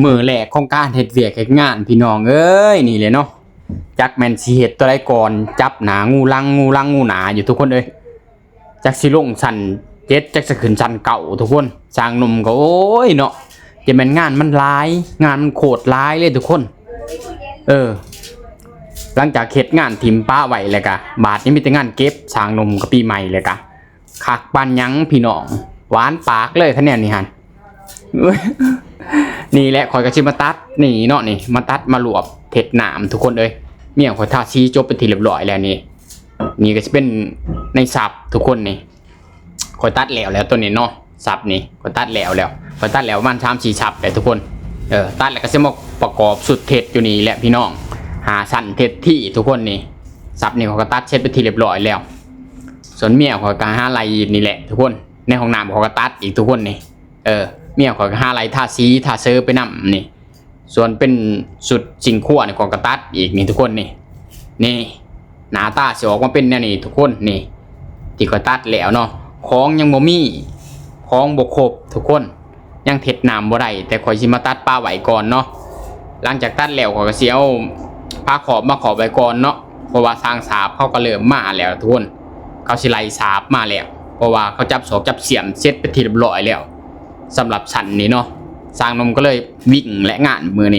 มือแรกของการเฮ็ดเวียกเฮ็ดงานพี่น้องเอ้ยนี่เลยเนาะจักแม่นสิเฮ็ดตัวใดก่อนจับหนางูลังงูหนาอยู่ทุกคนเอ้ยจักสิลงชั้น7จักสิขึ้นชั้นเก่าทุกคนสร้างหนุ่มก็โอ้ยเนาะจะแม่นงานมันหลายงานมันโคตรหลายเลยทุกคนหลังจากเฮ็ดงานถิ่มป้าไว้แล้วก็บาดนี้มีแต่งานเก็บสร้างหนุ่มกับปีใหม่เลยก็คักปานหยังพี่น้องหวานปากเลยคะแนนนี่หั่น นี่แหละข่อยก็สิมาตัดนี่เนาะนี่มาตัดมาหลวบเผ็ดหนามทุกคนเอ้ยเมี่ยงข่อยทาซีจบเป็นที่เรียบร้อยแล้วนี่ก็จะเป็นในสับทุกคนนี่ข่อยตัดแล้วตัวนี้เนาะสับนี่ข่อยตัดแล้วข่อยตัดแล้วประมาณ3-4สับเลยทุกคนตัดแล้วก็สิมาประกอบสุดเผ็ดอยู่นี่แหละพี่น้องหาสั้นเผ็ดที่ทุกคนนี่สับนี่ข่อยก็ตัดเช็ดเป็นที่เรียบร้อยแล้วส่วนเมี่ยงข่อยก็หาลายนี่แหละทุกคนในห้องน้ำข่อยก็ตัดอีกทุกคนนี่เมี่ยข่อยก็หาลายทาสีทาเซอร์ไปนำนี่ส่วนเป็นสุดสิ่งขั้วนี่ข่อยก็ตัดอีกนี่ทุกคนนี่หน้าตาสิออกมาเป็นแนวนี้ทุกคนนี่ที่ข่อยตัดแล้วเนาะของยังบ่มีของบ่ครบทุกคนยังเท็ดน้ำบ่ได้แต่ข่อยสิมาตัดปลาไว้ก่อนเนาะหลังจากตัดแล้วข่อยก็สิเอาผ้าขอบมาขอบไว้ก่อนเนาะเพราะว่าทางสาบเขาก็เริ่มมาแล้วทุกคนเขาสิไล่สาบมาแล้วเพราะว่าเขาจับศอกจับเสียมเสร็จเป็นที่เรียบร้อยแล้วสำหรับฉันนี่เนาะสร้างนมก็เลยวิ่งและงานมือนี่